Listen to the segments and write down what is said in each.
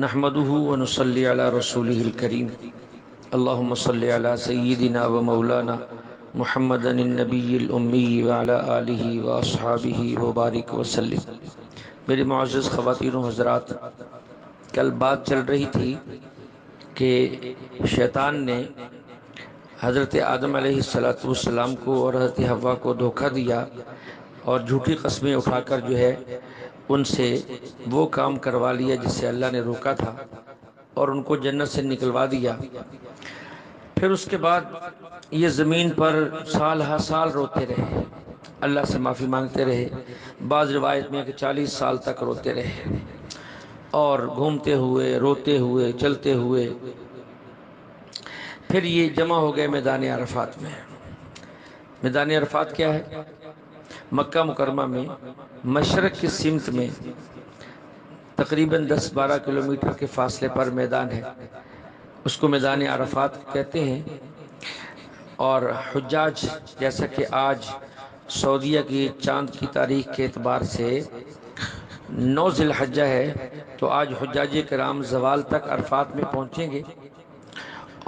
نحمده ونصلي على رسوله الكريم اللهم صل على سيدنا ومولانا محمد النبي الأمي وعلى آله وأصحابه وبارك وسلم۔ میری معزز خواتین و حضرات، کل بات چل رہی تھی کہ شیطان نے حضرت آدم علیہ السلام کو اور حضرت حوا کو دھوکہ دیا اور جھوٹی قسمیں اٹھا کر جو ہے ان سے وہ کام کروا لیا جس سے اللہ نے روکا تھا اور ان کو جنت سے نکلوا دیا۔ پھر اس کے بعد یہ زمین پر سال ہر سال روتے رہے، اللہ سے معافی مانگتے رہے، بعض روایت میں کہ 40 سال تک روتے رہے اور گھومتے ہوئے روتے ہوئے چلتے ہوئے پھر یہ جمع ہو گئے میدان عرفات میں۔ میدان عرفات کیا ہے؟ مکہ مکرمہ میں مشرق کی سمت میں تقریباً 10-12 کلومیٹر کے فاصلے پر میدان ہے، اس کو میدان عرفات کہتے ہیں۔ اور حجاج جیسا کہ آج سعودیہ کی چاند کی تاریخ کے اعتبار سے 9 ذی الحجہ ہے، تو آج حجاج کرام زوال تک عرفات میں پہنچیں گے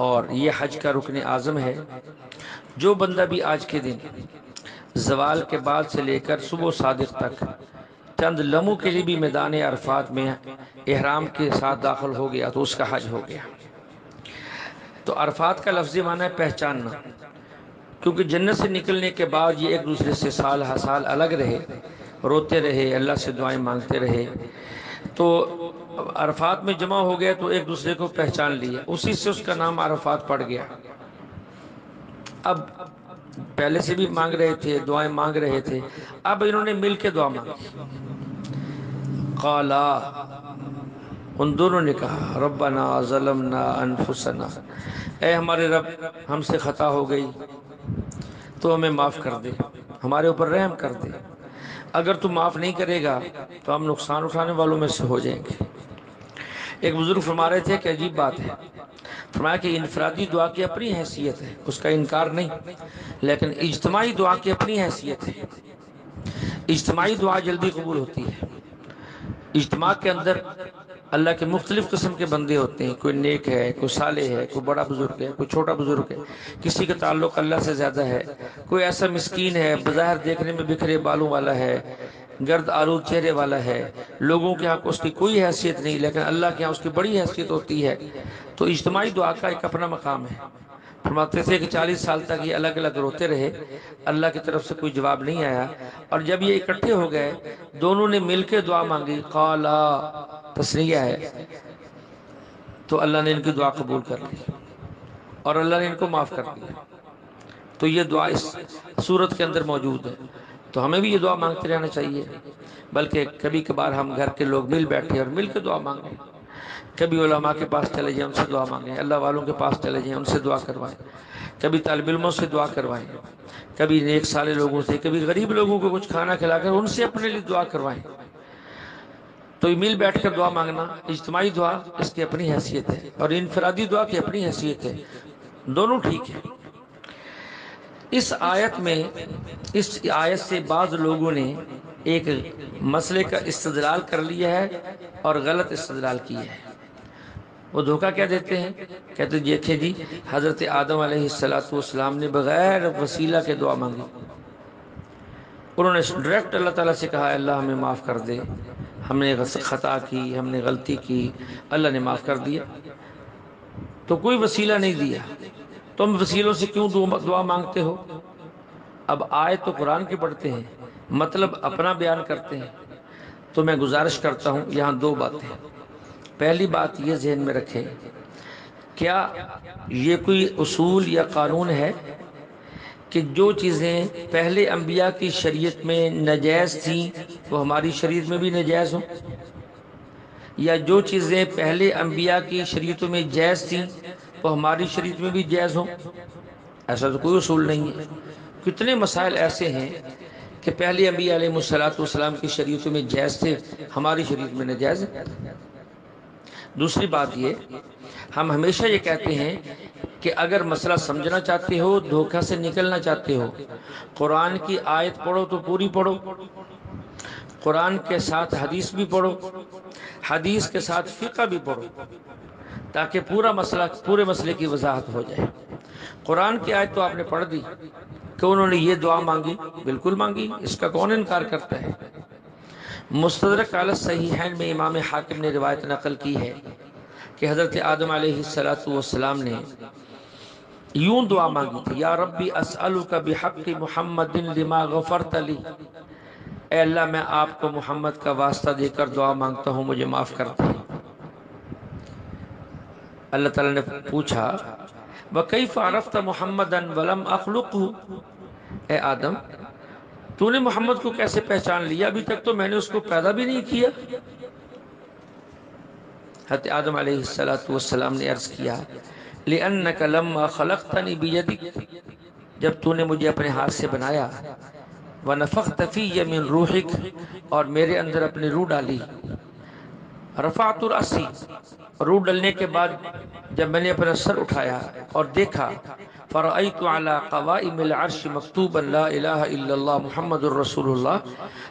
اور یہ حج کا رکن اعظم ہے۔ جو بندہ بھی آج کے دن زوال کے بعد سے لے کر صبح صادق تک چند لمحوں کے لیے بھی میدان عرفات میں احرام کے ساتھ داخل ہو گیا تو اس کا حج ہو گیا۔ تو عرفات کا لفظی معنی ہے پہچاننا، کیونکہ جنت سے نکلنے کے بعد یہ ایک دوسرے سے سال ہر سال الگ رہے، روتے رہے، اللہ سے دعائیں مانگتے رہے، تو عرفات میں جمع ہو گئے تو ایک دوسرے کو پہچان لیا، اسی سے اس کا نام عرفات پڑ گیا۔ اب پہلے سے بھی مانگ رہے تھے، دعائیں مانگ رہے تھے، اب انہوں نے مل کے دعا مانگی۔ قالا، ان دونوں نے کہا ربنا ظلمنا انفسنا، اے ہمارے رب ہم سے خطا ہو گئی تو ہمیں معاف کر دے، ہمارے اوپر رحم کر دے، اگر تو معاف نہیں کرے گا تو ہم نقصان اٹھانے والوں میں سے ہو جائیں گے۔ ایک بزرگ فرما رہے تھے کہ عجیب بات ہے، فرمایا کہ انفرادی دعا کی اپنی حیثیت ہے، اس کا انکار نہیں، لیکن اجتماعی دعا کی اپنی حیثیت ہے۔ اجتماعی دعا جلدی قبول ہوتی ہے۔ اجتماع کے اندر اللہ کے مختلف قسم کے بندے ہوتے ہیں، کوئی نیک ہے، کوئی صالح ہے، کوئی بڑا بزرگ ہے، کوئی چھوٹا بزرگ ہے، کسی کا تعلق اللہ سے زیادہ ہے، کوئی ایسا مسکین ہے بظاہر دیکھنے میں بکھرے بالوں والا ہے، گرد آلود چہرے والا ہے، لوگوں کے ہاں اس کی کوئی حیثیت نہیں، لیکن اللہ کے ہاں اس کی بڑی حیثیت ہوتی ہے۔ تو اجتماعی دعا کا ایک اپنا مقام ہے۔ فرماتے تھے کہ 40 سال تک یہ الگ الگ روتے رہے، اللہ کی طرف سے کوئی جواب نہیں آیا، اور جب یہ اکٹھے ہو گئے دونوں نے مل کے دعا مانگی، قالا تسنیہ ہے، تو اللہ نے ان کی دعا قبول کر لی اور اللہ نے ان کو معاف کر دیا۔ تو یہ دعا اس سورت کے اندر موجود ہے، تو ہمیں بھی یہ دعا مانگتے رہنا چاہیے، بلکہ کبھی کبھار ہم گھر کے لوگ مل بیٹھے اور مل کے دعا مانگیں، کبھی علماء کے پاس چلے جائیں ان سے دعا مانگیں، اللہ والوں کے پاس چلے جائیں ان سے دعا کروائیں، کبھی طالب علموں سے دعا کروائیں، کبھی نیک صالح لوگوں سے، کبھی غریب لوگوں کو کچھ کھانا کھلا کر ان سے اپنے لیے دعا کروائیں۔ تو مل بیٹھ کر دعا مانگنا، اجتماعی دعا اس کی اپنی حیثیت ہے اور انفرادی دعا کی اپنی حیثیت ہے، دونوں ٹھیک ہے۔ اس آیت سے بعض لوگوں نے ایک مسئلے کا استدلال کر لیا ہے اور غلط استدلال کیا ہے۔ وہ دھوکہ کیا دیتے ہیں، کہتے ہیں دیکھیں جی حضرت آدم علیہ السلام نے بغیر وسیلہ کے دعا مانگی، انہوں نے ڈائریکٹ اللہ تعالیٰ سے کہا اللہ ہمیں معاف کر دے، ہم نے خطا کی، ہم نے غلطی کی، اللہ نے معاف کر دیا، تو کوئی وسیلہ نہیں دیا، تم وسیلوں سے کیوں دعا مانگتے ہو؟ اب آیت تو قرآن کی پڑھتے ہیں، مطلب اپنا بیان کرتے ہیں، تو میں گزارش کرتا ہوں یہاں 2 باتیں۔ پہلی بات یہ ذہن میں رکھیں، کیا یہ کوئی اصول یا قانون ہے کہ جو چیزیں پہلے انبیاء کی شریعت میں ناجائز تھیں وہ ہماری شریعت میں بھی ناجائز ہوں، یا جو چیزیں پہلے انبیاء کی شریعتوں میں جائز تھیں وہ ہماری شریعت میں بھی جائز ہوں؟ ایسا تو کوئی اصول نہیں ہے۔ کتنے مسائل ایسے ہیں کہ پہلے انبیاء علیہ السلام کی شریعتوں میں جائز تھے، ہماری شریعت میں ناجائز ہے۔ دوسری بات یہ، ہم ہمیشہ یہ کہتے ہیں کہ اگر مسئلہ سمجھنا چاہتے ہو، دھوکہ سے نکلنا چاہتے ہو، قرآن کی آیت پڑھو تو پوری پڑھو، قرآن کے ساتھ حدیث بھی پڑھو، حدیث کے ساتھ فقہ بھی پڑھو تاکہ پورے مسئلے کی وضاحت ہو جائے۔ قرآن کی آیت تو آپ نے پڑھ دی کہ انہوں نے یہ دعا مانگی، بالکل مانگی، اس کا کون انکار کرتا ہے۔ مستدرک علی الصحیحین میں امام حاکم نے روایت نقل کی ہے کہ حضرت آدم علیہ السلام نے یوں دعا مانگی تھی، یا ربی اسألک بحق محمد لما غفرت لی، اے اللہ میں آپ کو محمد کا واسطہ دے کر دعا مانگتا ہوں، مجھے معاف کر دے۔ اللہ تعالیٰ نے پوچھا وَكَيْفَ عَرَفْتَ مُحَمَّدًا وَلَمْ أَخْلُقْهُ، اے آدم تو نے محمد کو کیسے پہچان لیا، ابھی تک تو میں نے اس کو پیدا بھی نہیں کیا۔ حضرت آدم علیہ السلام نے عرض کیا لِأَنَّكَ لَمَّا خَلَقْتَنِي بِيَدِكَ، جب تو نے مجھے اپنے ہاتھ سے بنایا، وَنَفَخْتَ فِيَّ مِن رُوحِكَ، اور میرے اندر اپنی روح ڈالی، رفعت رأسی، روح ڈلنے کے بعد جب میں نے اپنا سر اٹھایا اور دیکھا، فرأیت علی قوائم العرش مکتوبا لا الہ الا اللہ محمد الرسول اللہ،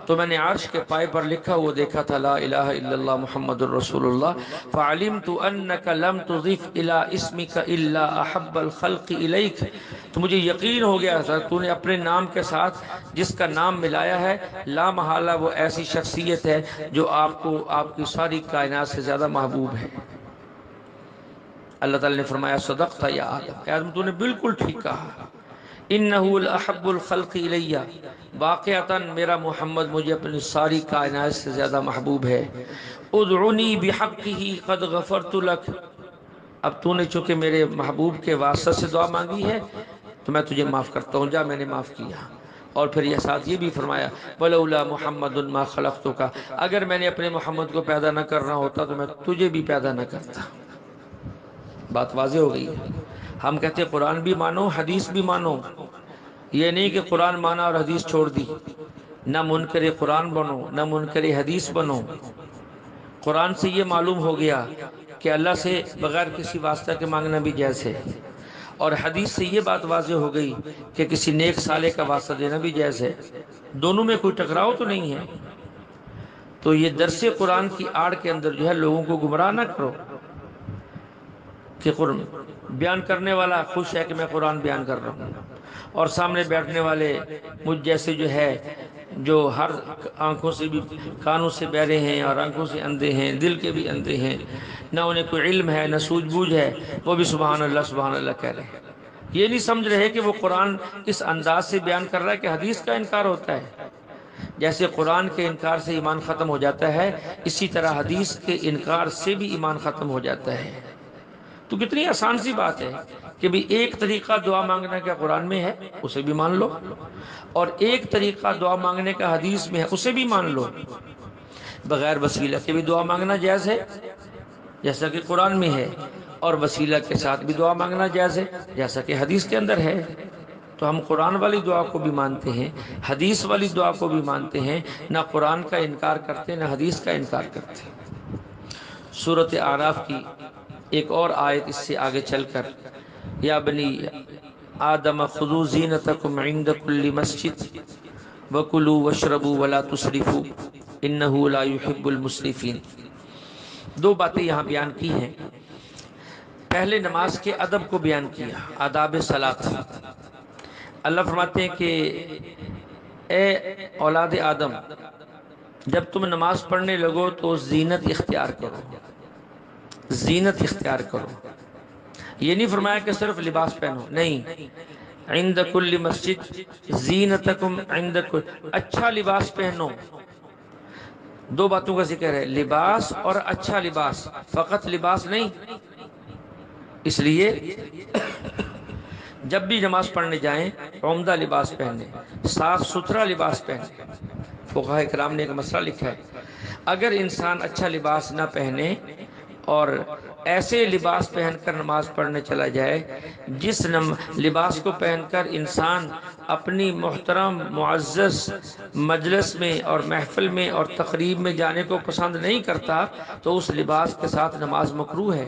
تو میں نے عرش کے پائے پر لکھا وہ دیکھا تھا لا الہ الا اللہ محمد الرسول اللہ، فعلمت انک لم تضیف الى اسمک الا احب الخلق الیک، تو مجھے یقین ہو گیا تھا تو نے اپنے نام کے ساتھ جس کا نام ملایا ہے لا محالہ وہ ایسی شخصیت ہے جو آپ کو آپ کی ساری کائنات سے زیادہ محبوب ہے۔ اللہ تعالیٰ نے فرمایا صدقت یا آدم، اے آدم تو نے بالکل ٹھیک کہا، انہو الاحب الخلق الیہ، واقعتاً میرا محمد مجھے اپنی ساری کائنات سے زیادہ محبوب ہے، ادعونی بحقہ قد غفرت لک، اب تو نے چونکہ میرے محبوب کے واسطہ سے دعا مانگی ہے تو میں تجھے معاف کرتا ہوں، جا میں نے معاف کیا۔ اور پھر یہ ساتھ یہ بھی فرمایا وَلَوْلَا مُحَمَّدٌ مَا خَلَقْتُكَ، اگر میں نے اپنے محمد کو پیدا نہ کرنا ہوتا تو میں تجھے بھی پیدا نہ کرتا۔ بات واضح ہو گئی ہے۔ ہم کہتے ہیں قرآن بھی مانو حدیث بھی مانو، یہ نہیں کہ قرآن مانا اور حدیث چھوڑ دی، نہ منکر قرآن بنو نہ منکر حدیث بنو۔ قرآن سے یہ معلوم ہو گیا کہ اللہ سے بغیر کسی واسطہ کے مانگنا بھی جائز ہے، اور حدیث سے یہ بات واضح ہو گئی کہ کسی نیک صالح کا واسطہ دینا بھی جائز ہے، دونوں میں کوئی ٹکراؤ تو نہیں ہے۔ تو یہ درس قرآن کی آڑ کے اندر جو ہے لوگوں کو گمراہ نہ کرو کہ قرآن بیان کرنے والا خوش ہے کہ میں قرآن بیان کر رہا ہوں، اور سامنے بیٹھنے والے مجھ جیسے جو ہے جو ہر آنکھوں سے بھی کانوں سے بہرے ہیں اور آنکھوں سے اندھے ہیں، دل کے بھی اندھے ہیں، نہ انہیں کوئی علم ہے نہ سوجھ بوجھ ہے، وہ بھی سبحان اللہ کہہ رہے ہیں۔ یہ نہیں سمجھ رہے کہ وہ قرآن اس انداز سے بیان کر رہا ہے کہ حدیث کا انکار ہوتا ہے۔ جیسے قرآن کے انکار سے ایمان ختم ہو جاتا ہے، اسی طرح حدیث کے انکار سے بھی ایمان ختم ہو جاتا ہے۔ تو کتنی آسان سی بات ہے کہ بھی ایک طریقہ دعا مانگنے کا قرآن میں ہے اسے بھی مان لو، اور ایک طریقہ دعا مانگنے کا حدیث میں ہے اسے بھی مان لو۔ بغیر وسیلہ کے بھی دعا مانگنا جائز ہے جیسا کہ قرآن میں ہے، اور وسیلہ کے ساتھ بھی دعا مانگنا جائز ہے جیسا کہ حدیث کے اندر ہے۔ تو ہم قرآن والی دعا کو بھی مانتے ہیں، حدیث والی دعا کو بھی مانتے ہیں، نہ قرآن کا انکار کرتے نہ حدیث کا انکار کرتے۔ سورۃ اعراف کی ایک اور آیت اس سے آگے چل کر یا بنی آدم خذوا زینتکم عند کل مسجد وکلوا واشربوا ولا تسرفوا انہ لا يحب المسرفین، دو باتیں یہاں بیان کی ہیں۔ پہلے نماز کے ادب کو بیان کیا، آداب صلاۃ۔ اللہ فرماتے ہیں کہ اے اولاد آدم جب تم نماز پڑھنے لگو تو زینت اختیار کرو، زینت اختیار کرو۔ یہ نہیں فرمایا کہ صرف لباس پہنو، نہیں، عند کل مسجد زینتکم عند کل، اچھا لباس پہنو۔ دو باتوں کا ذکر ہے، لباس اور اچھا لباس، فقط لباس نہیں۔ اس لیے جب بھی نماز پڑھنے جائیں عمدہ لباس پہنیں، صاف ستھرا لباس پہنیں۔ فقہاء کرام نے ایک مسئلہ لکھا ہے، اگر انسان اچھا لباس نہ پہنے اور ایسے لباس پہن کر نماز پڑھنے چلا جائے جس لباس کو پہن کر انسان اپنی محترم معزز مجلس میں اور محفل میں اور تقریب میں جانے کو پسند نہیں کرتا تو اس لباس کے ساتھ نماز مکروہ ہے۔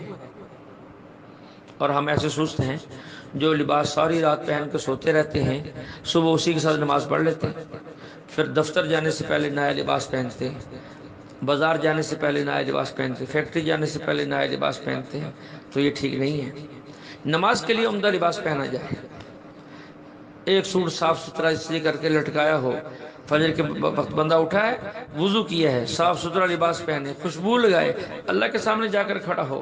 اور ہم ایسے سوچتے ہیں جو لباس ساری رات پہن کے سوتے رہتے ہیں صبح اسی کے ساتھ نماز پڑھ لیتے ہیں، پھر دفتر جانے سے پہلے نیا لباس پہنتے ہیں، بازار جانے سے پہلے نیا لباس پہنتے ہیں، فیکٹری جانے سے پہلے نیا لباس پہنتے ہیں، تو یہ ٹھیک نہیں ہے۔ نماز کے لیے عمدہ لباس پہنا جائے، ایک سوٹ صاف ستھرا استری کر کے لٹکایا ہو، فجر کے وقت بندہ اٹھا ہے، وضو کیا ہے، صاف ستھرا لباس پہنے، خوشبو لگائے، اللہ کے سامنے جا کر کھڑا ہو۔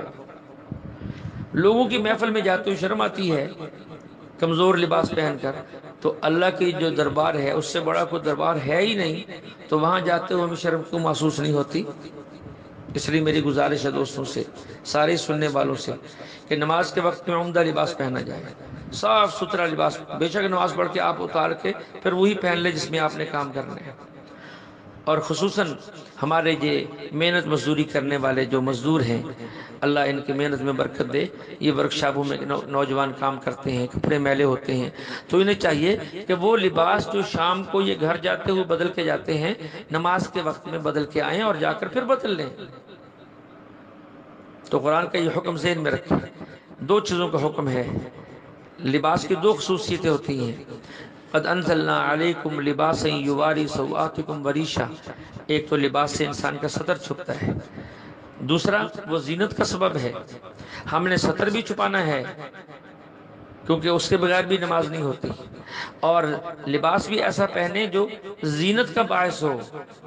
لوگوں کی محفل میں جاتے ہوئے شرم آتی ہے کمزور لباس پہن کر، تو اللہ کی جو دربار ہے اس سے بڑا کوئی دربار ہے ہی نہیں، تو وہاں جاتے ہوئے ہمیں شرم کیوں محسوس نہیں ہوتی؟ اس لیے میری گزارش ہے دوستوں سے، سارے سننے والوں سے، کہ نماز کے وقت میں عمدہ لباس پہنا جائے، صاف ستھرا لباس، بے شک نماز پڑھ کے آپ اتار کے پھر وہی پہن لے جس میں آپ نے کام کرنا ہے۔ اور خصوصاً ہمارے یہ محنت مزدوری کرنے والے جو مزدور ہیں، اللہ ان کی محنت میں برکت دے، یہ ورکشاپوں میں نوجوان کام کرتے ہیں، کپڑے میلے ہوتے ہیں، تو انہیں چاہیے کہ وہ لباس جو شام کو یہ گھر جاتے ہوئے بدل کے جاتے ہیں، نماز کے وقت میں بدل کے آئیں اور جا کر پھر بدل لیں۔ تو قرآن کا یہ حکم ذہن میں رکھیں، دو چیزوں کا حکم ہے۔ لباس کی دو خصوصیتیں ہوتی ہیں، قد انزلنا علیکم لباسا یواری سوآتکم وریشا، ایک تو لباس سے انسان کا ستر چھپتا ہے، دوسرا وہ زینت کا سبب ہے۔ ہم نے ستر بھی چھپانا ہے کیونکہ اس کے بغیر بھی نماز نہیں ہوتی، اور لباس بھی ایسا پہنے جو زینت کا باعث ہو،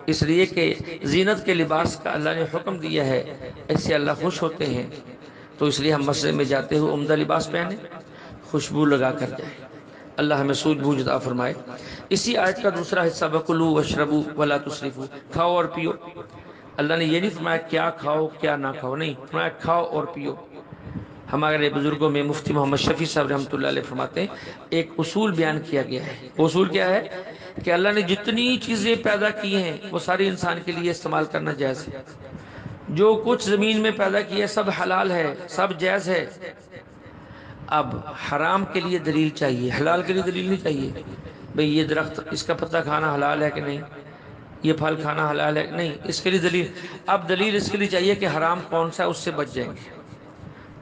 اس لیے کہ زینت کے لباس کا اللہ نے حکم دیا ہے، اس سے اللہ خوش ہوتے ہیں۔ تو اس لیے ہم مسجد میں جاتے ہوئے عمدہ لباس پہنے، خوشبو لگا کر جائیں۔ اللہ ہمیں سوجھ بوجھ عطا فرمائے۔ اسی آیت کا دوسرا حصہ وَكُلُوا وَاشْرَبُوا وَلَا تُسْرِفُوا، کھاؤ اور پیو۔ اللہ نے یہ نہیں فرمایا کیا کھاؤ کیا نہ کھاؤ، نہیں فرمایا کھاؤ اور پیو۔ ہمارے بزرگوں میں مفتی محمد شفیع صاحب رحمۃ اللہ علیہ فرماتے ہیں ایک اصول بیان کیا گیا ہے، اصول کیا ہے کہ اللہ نے جتنی چیزیں پیدا کی ہیں وہ ساری انسان کے لیے استعمال کرنا جائز ہے، جو کچھ زمین میں پیدا کیا ہے سب حلال ہے، سب جائز ہے۔ اب حرام کے لیے دلیل چاہیے، حلال کے لیے دلیل نہیں چاہیے۔ بھئی یہ درخت اس کا پتہ کھانا حلال ہے کہ نہیں، یہ پھل کھانا حلال ہے نہیں، اس کے لیے دلیل، اب دلیل اس کے لیے چاہیے کہ حرام کون سا ہے، اس سے بچ جائیں گے۔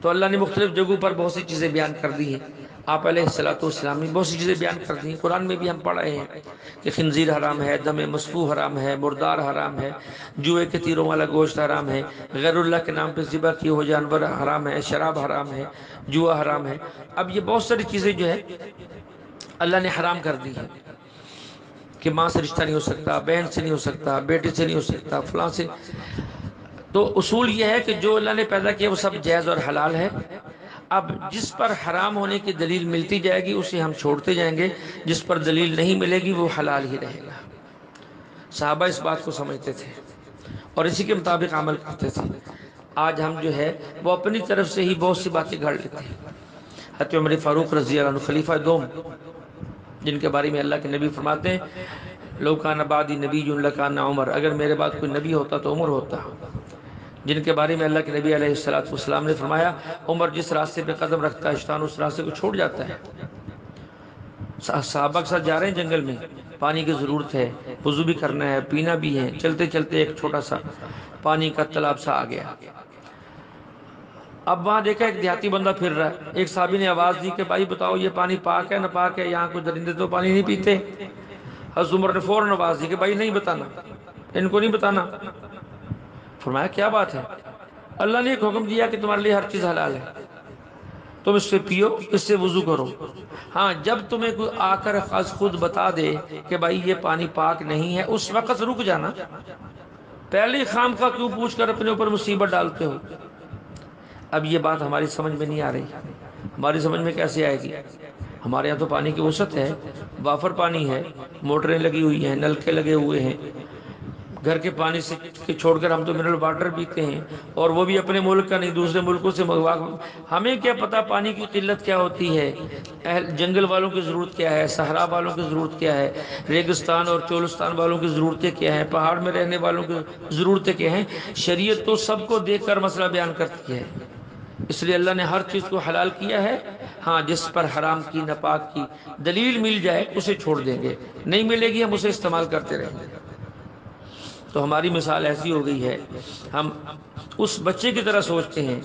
تو اللہ نے مختلف جگہوں پر بہت سی چیزیں بیان کر دی ہیں، آپ علیہ السلام نے بہت سی چیزیں بیان کر دی ہیں، قرآن میں بھی ہم پڑھ رہے ہیں کہ خنزیر حرام ہے، دم مسفوح حرام ہے، مردار حرام ہے، جوئے کے تیروں والا گوشت حرام ہے، غیر اللہ کے نام پہ ذبح کیے ہوئے جانور حرام ہے، شراب حرام ہے، جوا حرام ہے۔ اب یہ بہت ساری چیزیں جو ہے اللہ نے حرام کر دی ہیں کہ ماں سے رشتہ نہیں ہو سکتا، بہن سے نہیں ہو سکتا، بیٹے سے نہیں ہو سکتا، فلاں سے۔ تو اصول یہ ہے کہ جو اللہ نے پیدا کیا وہ سب جائز اور حلال ہے۔ اب جس پر حرام ہونے کی دلیل ملتی جائے گی اسے ہم چھوڑتے جائیں گے، جس پر دلیل نہیں ملے گی وہ حلال ہی رہے گا۔ صحابہ اس بات کو سمجھتے تھے اور اسی کے مطابق عمل کرتے تھے۔ آج ہم جو ہے وہ اپنی طرف سے ہی بہت سی باتیں گھڑ لیتے ہیں۔ حضرت عمر فاروق رضی اللہ عنہ خلیفہ دوم، جن کے بارے میں اللہ کے نبی فرماتے ہیں لو کان بعدی نبی لکان عمر، اگر میرے بعد کوئی نبی ہوتا تو عمر ہوتا، جن کے بارے میں اللہ کے نبی علیہ السلام نے فرمایا عمر جس راستے پہ قدم رکھتا ہے شیطان اس راستے کو چھوڑ جاتا ہے۔ صحابہ کے ساتھ جا رہے ہیں جنگل میں، پانی کی ضرورت ہے، وضو بھی کرنا ہے، پینا بھی ہے، چلتے چلتے ایک چھوٹا سا پانی کا تالاب سا آ گیا۔ اب وہاں دیکھا ایک دیہاتی بندہ پھر رہا ہے، ایک صحابی نے آواز دی کہ بھائی بتاؤ یہ پانی پاک ہے نہ پاک ہے، یہاں کوئی درندے تو پانی نہیں پیتے۔ حضرت عمر نے فوراً آواز دی کہ بھائی نہیں بتانا، ان کو نہیں بتانا۔ فرمایا کیا بات ہے؟ اللہ نے ایک حکم دیا کہ تمہارے لیے ہر چیز حلال ہے، تم اس سے پیو، اس سے وضو کرو، ہاں جب تمہیں کوئی آ کر خود بتا دے کہ بھائی یہ پانی پاک نہیں ہے اس وقت رک جانا، پہلے خام خواہ کیوں پوچھ کر اپنے اوپر مصیبت ڈالتے ہو؟ اب یہ بات ہماری سمجھ میں نہیں آ رہی، ہماری سمجھ میں کیسے آئے گی؟ ہمارے یہاں تو پانی کی وسعت ہے، وافر پانی ہے، موٹریں لگی ہوئی ہیں، نلکے لگے ہوئے ہیں، گھر کے پانی سے چھوڑ کر ہم تو منرل واٹر پیتے ہیں، اور وہ بھی اپنے ملک کا نہیں دوسرے ملکوں سے منگوا۔ ہمیں کیا پتا پانی کی قلت کیا ہوتی ہے، جنگل والوں کی ضرورت کیا ہے، صحرا والوں کی ضرورت کیا ہے، ریگستان اور چولستان والوں کی ضرورتیں کیا ہیں، پہاڑ میں رہنے والوں کی ضرورتیں کیا ہیں۔ شریعت تو سب کو دیکھ کر مسئلہ بیان کرتی ہے، اس لیے اللہ نے ہر چیز کو حلال کیا ہے، ہاں جس پر حرام کی ناپاک کی دلیل مل جائے اسے چھوڑ دیں گے، نہیں ملے گی ہم اسے استعمال کرتے رہیں گے۔ تو ہماری مثال ایسی ہو گئی ہے، ہم اس بچے کی طرح سوچتے ہیں۔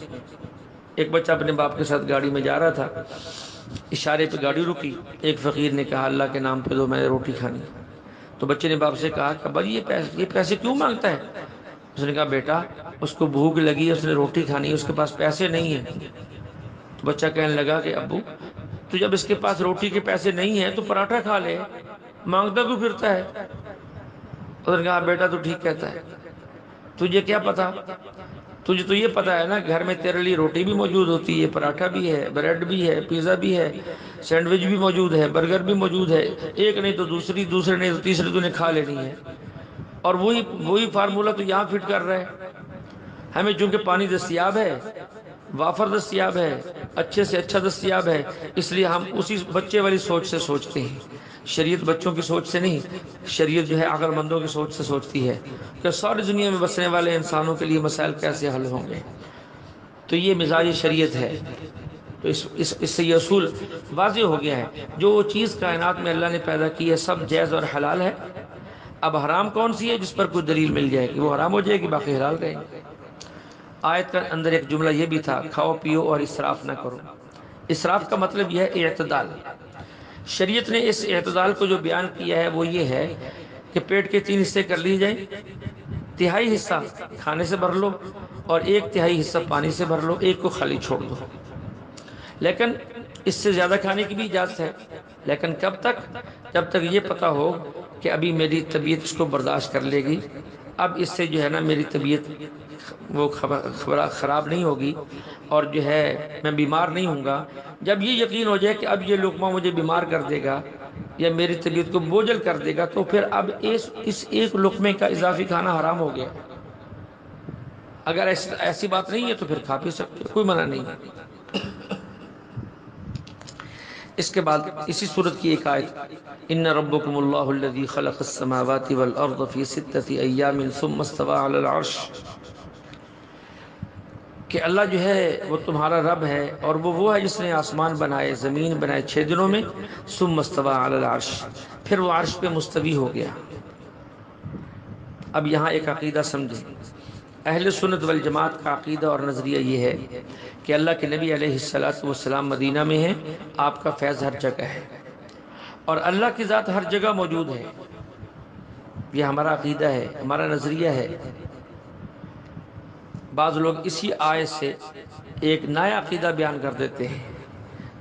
ایک بچہ اپنے باپ کے ساتھ گاڑی میں جا رہا تھا، اشارے پہ گاڑی رکی، ایک فقیر نے کہا اللہ کے نام پہ دو، میں نے روٹی کھانی۔ تو بچے نے باپ سے کہا کہ بھائی یہ پیسے کیوں مانگتا ہے؟ اس نے کہا بیٹا اس کو بھوک لگی ہے، اس نے روٹی کھانی ہے، اس کے پاس پیسے نہیں ہیں۔ تو بچہ کہنے لگا کہ ابو تو جب اس کے پاس روٹی کے پیسے نہیں ہیں تو پراٹھا کھا لے، مانگتا کیوں پھرتا ہے؟ اس نے کہا بیٹا تو ٹھیک کہتا ہے، تجھے کیا پتا، تجھے تو یہ پتا ہے نا گھر میں تیرے لیے روٹی بھی موجود ہوتی ہے، پراٹھا بھی ہے، بریڈ بھی ہے، پیزا بھی ہے، سینڈوچ بھی موجود ہے، برگر بھی موجود ہے، ایک نہیں تو دوسری، دوسرے نہیں تو تیسری تو نے کھا لینی ہے۔ اور وہی فارمولہ تو یہاں فٹ کر رہا ہے۔ ہمیں چونکہ پانی دستیاب ہے، وافر دستیاب ہے، اچھے سے اچھا دستیاب ہے، اس لیے ہم اسی بچے والی سوچ سے سوچتے ہیں۔ شریعت بچوں کی سوچ سے نہیں، شریعت جو ہے عقل مندوں کی سوچ سے سوچتی ہے کہ ساری دنیا میں بسنے والے انسانوں کے لیے مسائل کیسے حل ہوں گے۔ تو یہ مزاج شریعت ہے۔ تو اس سے یہ اصول واضح ہو گیا ہے، جو چیز کائنات میں اللہ نے پیدا کی ہے سب جائز اور حلال ہے۔ اب حرام کون سی ہے؟ جس پر کوئی دلیل مل جائے کہ وہ حرام ہو جائے گی، باقی حلال رہیں گے۔ آیت کا اندر ایک جملہ یہ بھی تھا، کھاؤ پیو اور اسراف نہ کرو۔ اسراف کا مطلب یہ ہے اعتدال۔ شریعت نے اس اعتدال کو جو بیان کیا ہے وہ یہ ہے کہ پیٹ کے 3 حصے کر لیے جائیں، تہائی حصہ کھانے سے بھر لو اور 1/3 حصہ پانی سے بھر لو، ایک کو خالی چھوڑ دو۔ لیکن اس سے زیادہ کھانے کی بھی اجازت ہے، لیکن کب تک؟ جب تک یہ پتا ہو کہ ابھی میری طبیعت اس کو برداشت کر لے گی، اب اس سے جو ہے نا میری طبیعت وہ خراب نہیں ہوگی اور جو ہے میں بیمار نہیں ہوں گا۔ جب یہ یقین ہو جائے کہ اب یہ لقمہ مجھے بیمار کر دے گا یا میری طبیعت کو بوجھل کر دے گا، تو پھر اب اس ایک لقمے کا اضافی کھانا حرام ہو گیا۔ اگر ایسی بات نہیں ہے تو پھر کھا پی سکتے، کوئی منع نہیں ہے۔ اس کے بعد اسی سورت کی ایک آیت، ان ربکم اللہ الذی خلق السماوات والارض فی 6 ایام ثم استوى علی العرش، کہ اللہ جو ہے وہ تمہارا رب ہے اور وہ ہے جس نے آسمان بنائے، زمین بنائے 6 دنوں میں، ثم استوى علی العرش، پھر وہ عرش پہ مستوی ہو گیا۔ اب یہاں ایک عقیدہ سمجھیں، اہل سنت والجماعت کا عقیدہ اور نظریہ یہ ہے کہ اللہ کے نبی علیہ السلام مدینہ میں ہیں، آپ کا فیض ہر جگہ ہے اور اللہ کی ذات ہر جگہ موجود ہے۔ یہ ہمارا عقیدہ ہے، ہمارا نظریہ ہے۔ بعض لوگ اسی آیت سے ایک نیا عقیدہ بیان کر دیتے ہیں،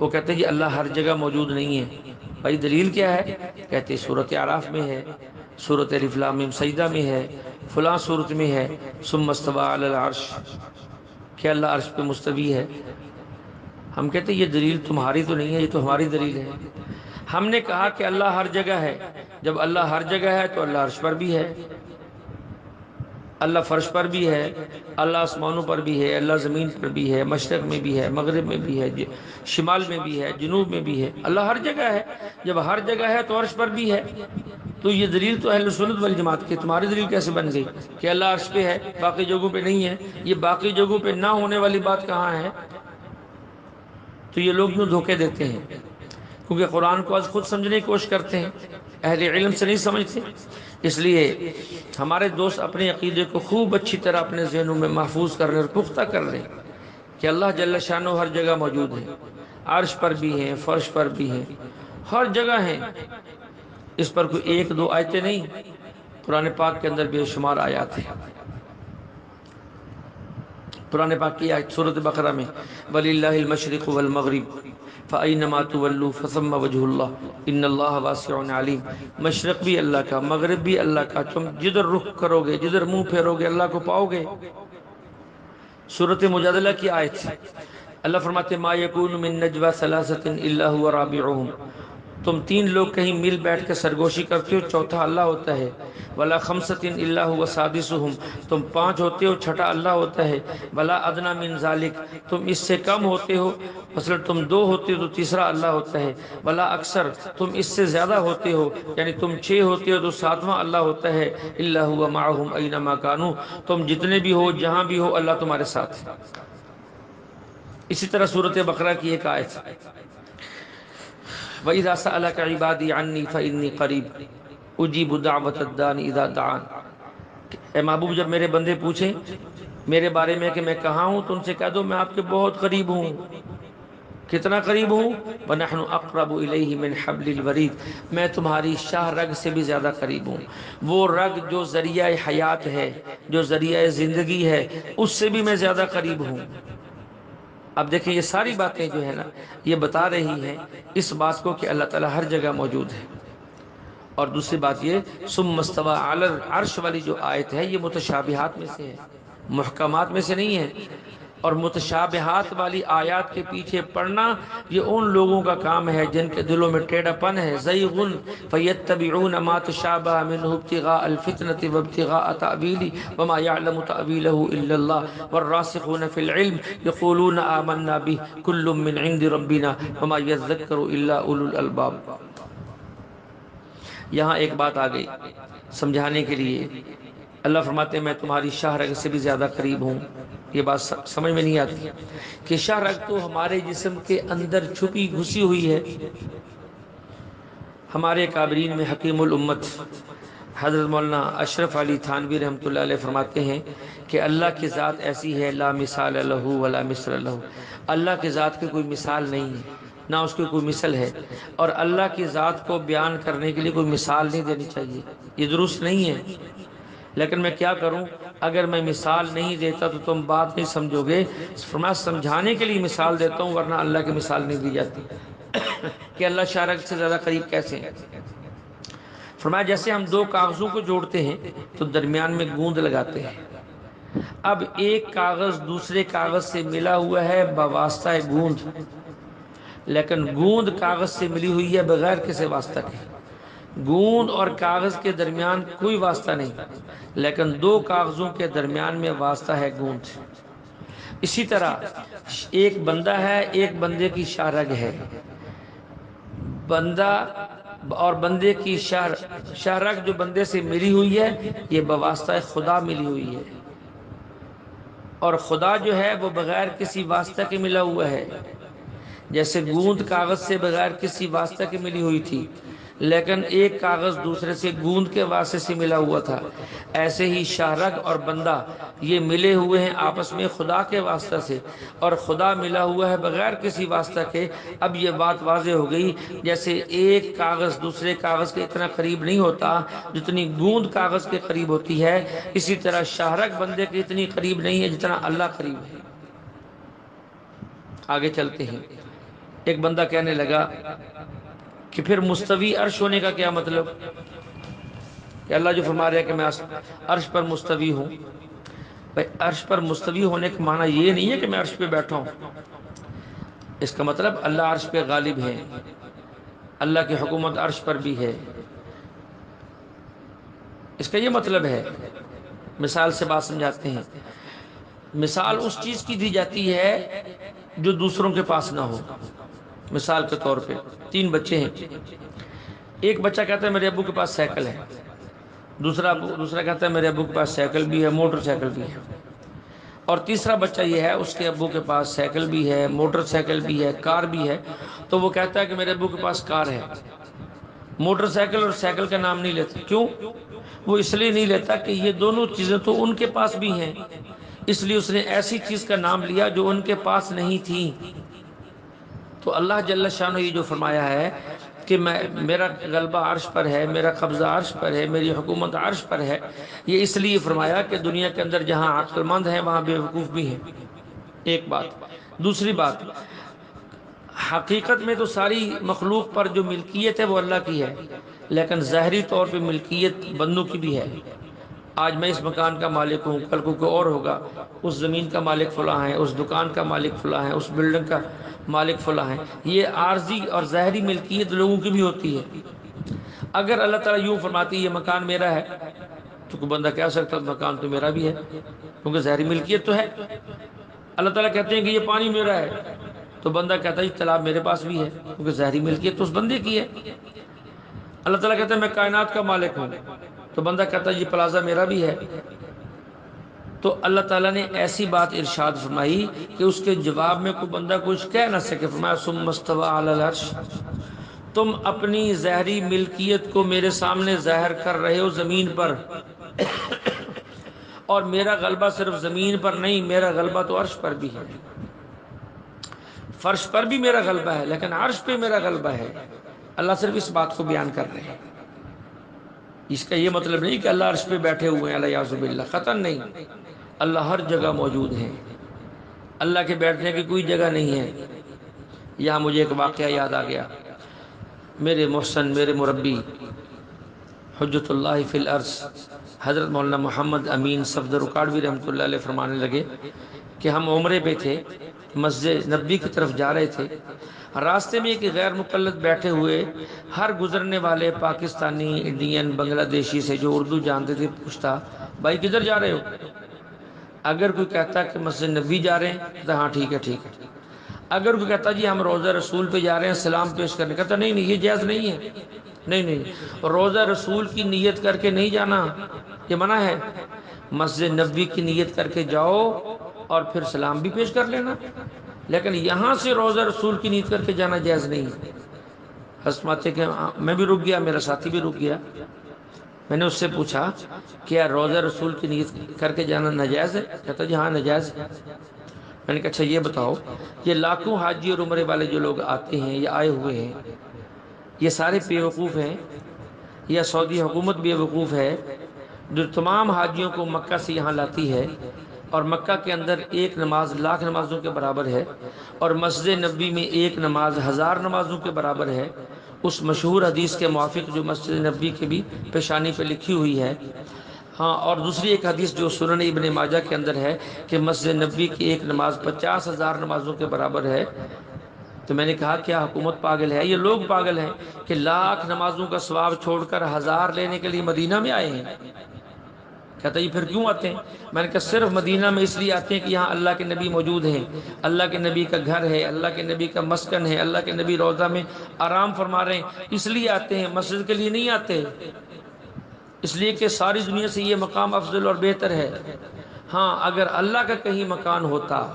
وہ کہتے ہیں کہ اللہ ہر جگہ موجود نہیں ہے۔ بھائی دلیل کیا ہے؟ کہتے ہیں سورۃ اعراف میں ہے، سورۃ الف لام میم سجدہ میں ہے، فلاں سورت میں ہے، ثم استوى علی العرش، کہ اللہ عرش پہ مستوی ہے۔ ہم کہتے ہیں یہ دلیل تمہاری تو نہیں ہے، یہ تو ہماری دلیل ہے۔ ہم نے کہا کہ اللہ ہر جگہ ہے، جب اللہ ہر جگہ ہے تو اللہ عرش پر بھی ہے، اللہ فرش پر بھی ہے، اللہ آسمانوں پر بھی ہے، اللہ زمین پر بھی ہے، مشرق میں بھی ہے، مغرب میں بھی ہے، شمال میں بھی ہے، جنوب میں بھی ہے، اللہ ہر جگہ ہے۔ جب ہر جگہ ہے تو عرش پر بھی ہے۔ تو یہ دلیل تو اہل سنت والجماعت کی، تمہاری دلیل کیسے بن گئی کہ اللہ عرش پہ ہے باقی جگہوں پہ نہیں ہے؟ یہ باقی جگہوں پہ نہ ہونے والی بات کہاں ہے؟ تو یہ لوگ یوں دھوکے دیتے ہیں کیونکہ قرآن کو آج خود سمجھنے کی کوشش کرتے ہیں، اہل علم سے نہیں سمجھتے۔ اس لیے ہمارے دوست اپنے عقیدے کو خوب اچھی طرح اپنے ذہنوں میں محفوظ کر لیں اور پختہ کر لیں کہ اللہ جل شانہ ہر جگہ موجود ہے، عرش پر بھی ہیں، فرش پر بھی ہیں، ہر جگہ ہیں۔ اس پر کوئی 1-2 آیتیں نہیں، قرآن پاک کے اندر بے شمار آیات ہیں۔ قرآن پاک کی آیت سورۃ بقرہ میں وَلِلَّهِ الْمَشْرِقُ وَالْمَغْرِبُ فَأَيْنَمَا تُوَلُّوا فَثَمَّ وَجْهُ اللَّهِ إِنَّ اللَّهَ وَاسِعٌ عَلِيمٌ۔ مشرق بھی اللہ کا، مغرب بھی اللہ کا، تم جدھر رخ کرو گے، جدھر منہ پھیرو گے اللہ کو پاؤ گے۔ سورۃ مجادلہ کی آیت، اللہ فرماتے ما یکون من نجوى ثلاثة إلا هو رابعهم، تم 3 لوگ کہیں مل بیٹھ کے سرگوشی کرتے ہو، چوتھا اللہ ہوتا ہے، ولا 5 إلا هو سادسهم، تم 5 ہوتے ہو، چھٹا اللہ ہوتا ہے، ولا ادنى من ذلك، تم اس سے کم ہوتے ہو، مثلا تم 2 ہوتے ہو تو تیسرا اللہ ہوتا ہے، ولا اکثر، تم اس سے زیادہ ہوتے ہو، یعنی تم 6 ہوتے ہو تو 7واں اللہ ہوتا ہے، إلا هو معهم أينما كانوا، تم جتنے بھی ہو جہاں بھی ہو اللہ تمہارے ساتھ ہے۔ اسی طرح سورۃ بقرہ کی ایک آیت وَإِذَا سَأَلَكَ عِبَادِي عَنِّي فَإِنِّي قَرِيبٌ أُجِيبُ دَعْوَةَ الدَّاعِ إِذَا دَعَانِ، اے محبوب جب میرے بندے پوچھیں میرے بارے میں کہ میں کہاں ہوں تو ان سے کہہ دو میں آپ کے بہت قریب ہوں۔ کتنا قریب ہوں؟ وَنَحْنُ أَقْرَبُ إِلَيْهِ مِنْ حَبْلِ الْوَرِيدِ، میں تمہاری شاہ رگ سے بھی زیادہ قریب ہوں۔ وہ رگ جو ذریعہ حیات ہے، جو ذریعہ زندگی ہے، اس سے بھی میں زیادہ قریب ہوں۔ اب دیکھیں یہ ساری باتیں جو ہے نا یہ بتا رہی ہیں اس بات کو کہ اللہ تعالیٰ ہر جگہ موجود ہے۔ اور دوسری بات یہ ثم استوى علی العرش والی جو آیت ہے یہ متشابہات میں سے ہے، محکمات میں سے نہیں ہے۔ اور متشابہات والی آیات کے پیچھے پڑنا یہ ان لوگوں کا کام ہے جن کے دلوں میں ٹیڑھا پن ہے، زیغ فیتبعون ما تشابہ منہ ابتغاء الفتنة وابتغاء تأویلہ وما یعلم تأویلہ الا اللہ والراسخون فی العلم یقولون آمنا بہ کل من عند ربنا وما یذکر الا اولو الالباب۔ یہاں ایک بات آ گئی سمجھانے کے لیے، اللہ فرماتے ہیں میں تمہاری شاہ رگ سے بھی زیادہ قریب ہوں۔ یہ بات سمجھ میں نہیں آتی کہ شاہ رگ تو ہمارے جسم کے اندر چھپی گھسی ہوئی ہے۔ ہمارے کابرین میں حکیم الامت حضرت مولانا اشرف علی تھانوی رحمۃ اللہ علیہ فرماتے ہیں کہ اللہ کی ذات ایسی ہے لا مثال لہ ولا مثل لہ، اللہ کی ذات کی کوئی مثال نہیں ہے نہ اس کی کوئی مثل ہے، اور اللہ کی ذات کو بیان کرنے کے لیے کوئی مثال نہیں دینی چاہیے، یہ درست نہیں ہے۔ لیکن میں کیا کروں، اگر میں مثال نہیں دیتا تو تم بات نہیں سمجھو گے، فرمایا سمجھانے کے لیے مثال دیتا ہوں ورنہ اللہ کی مثال نہیں دی جاتی کہ اللہ شاہ رگ سے زیادہ قریب کیسے ہیں۔ فرمایا جیسے ہم دو کاغذوں کو جوڑتے ہیں تو درمیان میں گوند لگاتے ہیں، اب ایک کاغذ دوسرے کاغذ سے ملا ہوا ہے بواسطہ گوند، لیکن گوند کاغذ سے ملی ہوئی ہے بغیر کسی واسطہ کے، گوند اور کاغذ کے درمیان کوئی واسطہ نہیں، لیکن دو کاغذوں کے درمیان میں واسطہ ہے گوند۔ اسی طرح ایک بندہ ہے، ایک بندے کی شاہ رگ ہے، بندہ اور بندے کی شاہ رگ جو بندے سے ملی ہوئی ہے یہ بواسطہ خدا ملی ہوئی ہے، اور خدا جو ہے وہ بغیر کسی واسطہ کے ملا ہوا ہے۔ جیسے گوند کاغذ سے بغیر کسی واسطہ کے ملی ہوئی تھی لیکن ایک کاغذ دوسرے سے گوند کے واسطے سے ملا ہوا تھا، ایسے ہی شاہ رگ اور بندہ یہ ملے ہوئے ہیں آپس میں خدا کے واسطہ سے، اور خدا ملا ہوا ہے بغیر کسی واسطہ کے۔ اب یہ بات واضح ہو گئی جیسے ایک کاغذ دوسرے کاغذ کے اتنا قریب نہیں ہوتا جتنی گوند کاغذ کے قریب ہوتی ہے، اسی طرح شاہ رگ بندے کے اتنی قریب نہیں ہے جتنا اللہ قریب ہے۔ آگے چلتے ہیں، ایک بندہ کہنے لگا کہ پھر مستوی عرش ہونے کا کیا مطلب، کہ اللہ جو فرما رہا ہے کہ میں عرش پر مستوی ہوں۔ بھائی عرش پر مستوی ہونے کا معنی یہ نہیں ہے کہ میں عرش پہ بیٹھا ہوں، اس کا مطلب اللہ عرش پہ غالب ہے، اللہ کی حکومت عرش پر بھی ہے، اس کا یہ مطلب ہے۔ مثال سے بات سمجھاتے ہیں، مثال اس چیز کی دی جاتی ہے جو دوسروں کے پاس نہ ہو۔ مثال کے طور پہ تین بچے ہیں، ایک بچہ کہتا ہے میرے ابو کے پاس سائیکل ہے، دوسرا کہتا ہے میرے ابو کے پاس سائیکل بھی ہے موٹر سائیکل بھی ہے، اور تیسرا بچہ یہ ہے اس کے ابو کے پاس سائیکل بھی ہے موٹر سائیکل بھی ہے کار بھی ہے، تو وہ کہتا ہے کہ میرے ابو کے پاس کار ہے، موٹر سائیکل اور سائیکل کا نام نہیں لیتا۔ کیوں؟ وہ اس لیے نہیں لیتا کہ یہ دونوں چیزیں تو ان کے پاس بھی ہیں، اس لیے اس نے ایسی چیز کا نام لیا جو ان کے پاس نہیں تھی۔ تو اللہ جل شانہ یہ جو فرمایا ہے کہ میرا غلبہ عرش پر ہے، میرا قبضہ عرش پر ہے، میری حکومت عرش پر ہے، یہ اس لیے فرمایا کہ دنیا کے اندر جہاں عقل مند ہیں وہاں بے وقوف بھی ہیں، ایک بات۔ دوسری بات، حقیقت میں تو ساری مخلوق پر جو ملکیت ہے وہ اللہ کی ہے، لیکن ظاہری طور پہ ملکیت بندوں کی بھی ہے۔ آج میں اس مکان کا مالک ہوں، کل کو کوئی اور ہوگا، اس زمین کا مالک فلاں ہے، اس دکان کا مالک فلاں ہے، اس بلڈنگ کا مالک فلاں ہے۔ یہ عارضی اور ظاہری ملکیت لوگوں کی بھی ہوتی ہے۔ اگر اللہ تعالیٰ یوں فرماتی یہ مکان میرا ہے تو کوئی بندہ کہہ سکتا مکان تو میرا بھی ہے، کیونکہ ظاہری ملکیت تو ہے۔ اللہ تعالیٰ کہتے ہیں کہ یہ پانی میرا ہے تو بندہ کہتا ہے یہ تالاب میرے پاس بھی ہے، کیونکہ ظاہری ملکیت تو اس بندے کی ہے۔ اللہ تعالیٰ کہتا ہے میں کائنات کا مالک ہوں تو بندہ کہتا ہے یہ پلازہ میرا بھی ہے۔ تو اللہ تعالیٰ نے ایسی بات ارشاد فرمائی کہ اس کے جواب میں کوئی بندہ کچھ کہہ نہ سکے۔ فرمایا ثم استوى علی العرش، تم اپنی ظاہری ملکیت کو میرے سامنے ظاہر کر رہے ہو زمین پر، اور میرا غلبہ صرف زمین پر نہیں، میرا غلبہ تو عرش پر بھی ہے۔ فرش پر بھی میرا غلبہ ہے لیکن عرش پہ میرا غلبہ ہے۔ اللہ صرف اس بات کو بیان کر رہے ہیں۔ اس کا یہ مطلب نہیں کہ اللہ عرش پہ بیٹھے ہوئے ہیں، الیاذ باللہ، قطعاً نہیں۔ اللہ ہر جگہ موجود ہے، اللہ کے بیٹھنے کی کوئی جگہ نہیں ہے۔ یہاں مجھے ایک واقعہ یاد آ گیا۔ میرے محسن، میرے مربی، حجت اللہ فی الارض حضرت مولانا محمد امین صفدر اکاڑوی رحمۃ اللہ علیہ فرمانے لگے کہ ہم عمرے پہ تھے، مسجد نبوی کی طرف جا رہے تھے، راستے میں ایک غیر مقلد بیٹھے ہوئے، ہر گزرنے والے پاکستانی، انڈین، بنگلہ دیشی سے جو اردو جانتے تھے پوچھتا، بھائی کدھر جا رہے ہو؟ اگر کوئی کہتا کہ مسجد نبوی جا رہے ہیں تو ہاں ٹھیک ہے ٹھیک ہے۔ اگر کوئی کہتا جی ہم روضہ رسول پہ جا رہے ہیں سلام پیش کرنے، کہتا نہیں نہیں یہ جائز نہیں ہے، نہیں روضہ رسول کی نیت کر کے نہیں جانا، یہ منع ہے۔ مسجد نبوی کی نیت کر کے جاؤ اور پھر سلام بھی پیش کر لینا، لیکن یہاں سے روضہ رسول کی نیت کر کے جانا جائز نہیں ہے۔ حسماتے کہ میں بھی رک گیا، میرا ساتھی بھی رک گیا۔ میں نے اس سے پوچھا کیا روضہ رسول کی نیت کر کے جانا ناجائز ہے؟ کہتا جی ہاں ناجائز ہے۔ میں نے کہا اچھا یہ بتاؤ، یہ لاکھوں حاجی اور عمرے والے جو لوگ آتے ہیں یا آئے ہوئے ہیں، یہ سارے بیوقوف ہیں یا سعودی حکومت بیوقوف ہے جو تمام حاجیوں کو مکہ سے یہاں لاتی ہے، اور مکہ کے اندر ایک نماز لاکھ نمازوں کے برابر ہے، اور مسجد نبوی میں ایک نماز 1000 نمازوں کے برابر ہے، اس مشہور حدیث کے موافق جو مسجد نبوی کے بھی پیشانی پہ لکھی ہوئی ہے۔ ہاں، اور دوسری ایک حدیث جو سنن ابن ماجہ کے اندر ہے کہ مسجد نبوی کی ایک نماز 50,000 نمازوں کے برابر ہے۔ تو میں نے کہا کیا حکومت پاگل ہے؟ یہ لوگ پاگل ہیں کہ لاکھ نمازوں کا ثواب چھوڑ کر 1000 لینے کے لیے مدینہ میں آئے ہیں؟ کہتا یہ پھر کیوں آتے ہیں؟ میں نے کہا صرف مدینہ میں اس لیے آتے ہیں کہ یہاں اللہ کے نبی موجود ہیں، اللہ کے نبی کا گھر ہے، اللہ کے نبی کا مسکن ہے، اللہ کے نبی روضہ میں آرام فرما رہے ہیں، اس لیے آتے ہیں، مسجد کے لیے نہیں آتے۔ اس لیے کہ ساری دنیا سے یہ مقام افضل اور بہتر ہے۔ ہاں، اگر اللہ کا کہیں مکان ہوتا،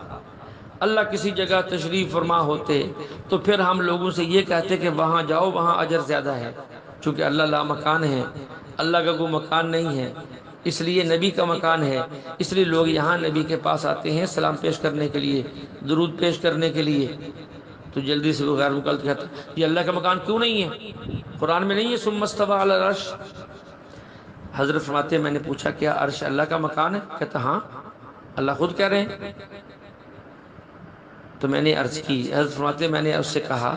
اللہ کسی جگہ تشریف فرما ہوتے، تو پھر ہم لوگوں سے یہ کہتے کہ وہاں جاؤ، وہاں اجر زیادہ ہے۔ چونکہ اللہ لا مکان ہے، اللہ کا کوئی مکان نہیں ہے، اس لیے نبی کا مکان ہے، اس لیے لوگ یہاں نبی کے پاس آتے ہیں سلام پیش کرنے کے لیے، درود پیش کرنے کے لیے۔ تو جلدی سے وہ غیر مقلد کہتا یہ اللہ کا مکان کیوں نہیں ہے؟ قرآن میں نہیں ہے ثم استوى علی العرش؟ حضرت فرماتے ہیں میں نے پوچھا کیا عرش اللہ کا مکان ہے؟ کہتا ہاں، اللہ خود کہہ رہے ہیں۔ تو میں نے عرض کی، حضرت فرماتے ہیں میں نے اس سے کہا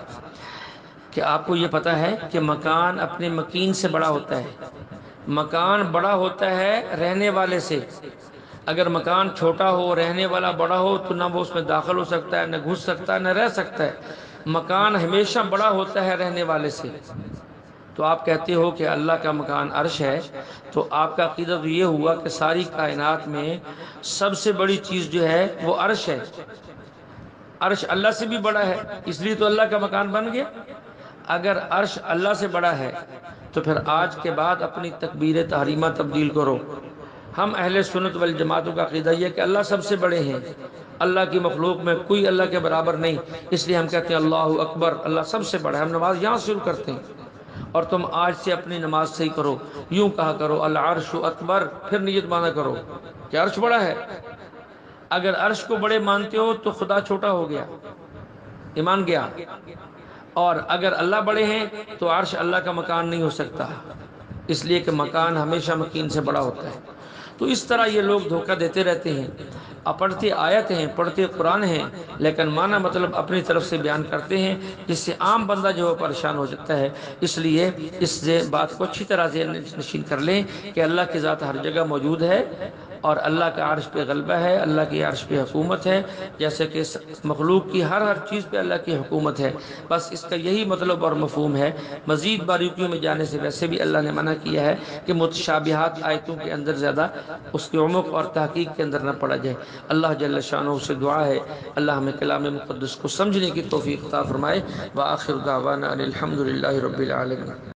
کہ آپ کو یہ پتہ ہے کہ مکان اپنے مکین سے بڑا ہوتا ہے، مکان بڑا ہوتا ہے رہنے والے سے۔ اگر مکان چھوٹا ہو، رہنے والا بڑا ہو، تو نہ وہ اس میں داخل ہو سکتا ہے، نہ گھس سکتا ہے، نہ رہ سکتا ہے۔ مکان ہمیشہ بڑا ہوتا ہے رہنے والے سے۔ تو آپ کہتے ہو کہ اللہ کا مکان عرش ہے، تو آپ کا عقیدہ تو یہ ہوا کہ ساری کائنات میں سب سے بڑی چیز جو ہے وہ عرش ہے۔ عرش اللہ سے بھی بڑا ہے، اس لیے تو اللہ کا مکان بن گیا۔ اگر عرش اللہ سے بڑا ہے تو پھر آج کے بعد اپنی تکبیر تحریمہ تبدیل کرو۔ ہم اہل سنت والجماعتوں کا عقیدہ یہ ہے کہ اللہ سب سے بڑے ہیں، اللہ کی مخلوق میں کوئی اللہ کے برابر نہیں، اس لیے ہم کہتے ہیں اللہ اکبر، اللہ سب سے بڑا ہے۔ ہم نماز یہاں شروع کرتے ہیں، اور تم آج سے اپنی نماز صحیح کرو، یوں کہا کرو العرش اکبر، پھر نیت مانا کرو کہ عرش بڑا ہے۔ اگر عرش کو بڑے مانتے ہو تو خدا چھوٹا ہو گیا، ایمان گیا، اور اگر اللہ بڑے ہیں تو عرش اللہ کا مکان نہیں ہو سکتا، اس لیے کہ مکان ہمیشہ مکین سے بڑا ہوتا ہے۔ تو اس طرح یہ لوگ دھوکہ دیتے رہتے ہیں، پڑھتے آیت ہیں، پڑھتے قرآن ہیں، لیکن معنی مطلب اپنی طرف سے بیان کرتے ہیں، جس سے عام بندہ جو ہے پریشان ہو جاتا ہے۔ اس لیے اس بات کو اچھی طرح ذہن نشین کر لیں کہ اللہ کی ذات ہر جگہ موجود ہے، اور اللہ کا عرش پہ غلبہ ہے، اللہ کی عرش پہ حکومت ہے، جیسے کہ مخلوق کی ہر چیز پہ اللہ کی حکومت ہے۔ بس اس کا یہی مطلب اور مفہوم ہے۔ مزید باریکیوں میں جانے سے ویسے بھی اللہ نے منع کیا ہے کہ متشابہات آیتوں کے اندر زیادہ اس کی عمق اور تحقیق کے اندر نہ پڑا جائے۔ اللہ جل شانہ سے دعا ہے اللہ ہمیں کلام مقدس کو سمجھنے کی توفیق عطا فرمائے۔ وآخر دعوانا ان الحمد للہ رب العالمین۔